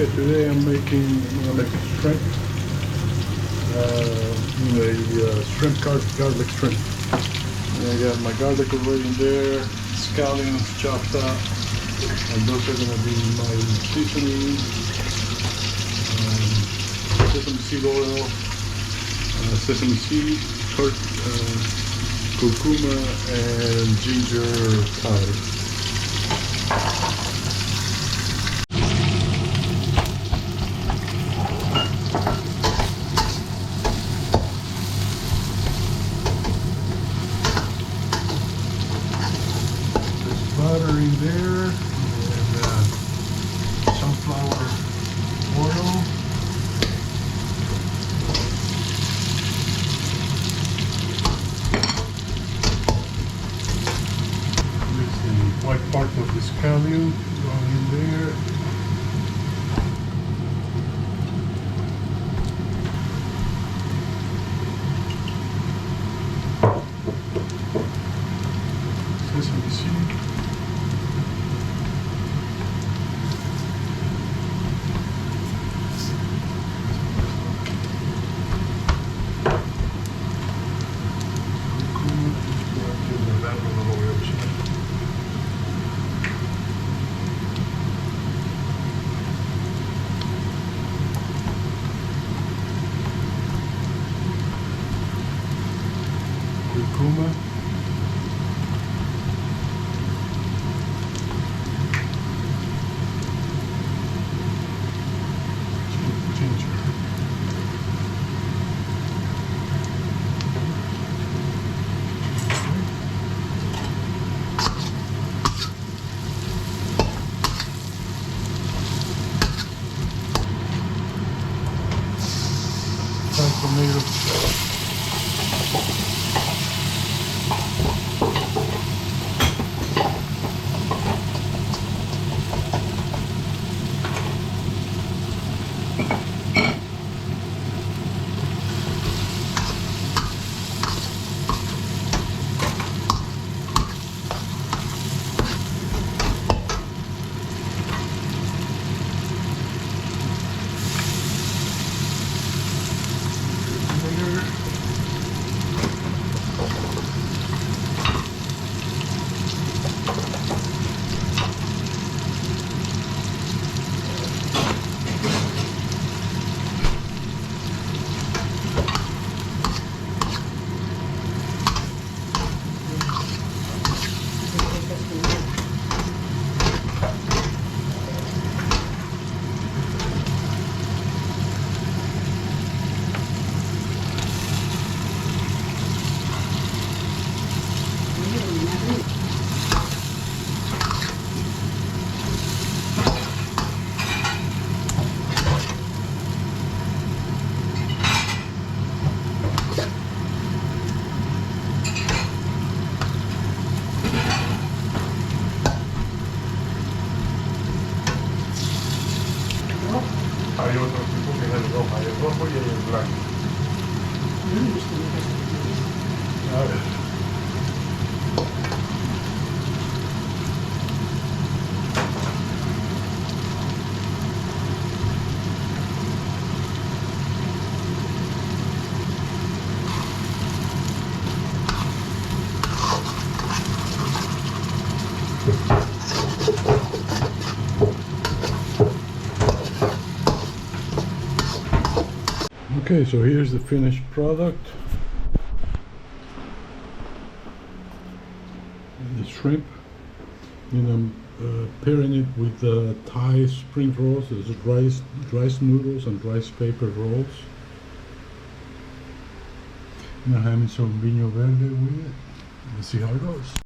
Okay, today I'm gonna make a shrimp, shrimp garlic shrimp. And I got my garlic already in there, scallions chopped up, and those are gonna be my seasoning, sesame seed oil, sesame seed, curcuma, and ginger powder. Butter in there, and sunflower oil. There's the white part of the scallion going in there. Sesame seed. Curcuma, ginger, tomato. Hay otro tipo que es el rojo, hay el rojo y el blanco. A ver. Okay, so here's the finished product. The shrimp, pairing it with Thai spring rolls, rice noodles and rice paper rolls. Now having some vino verde with it. Let's see how it goes.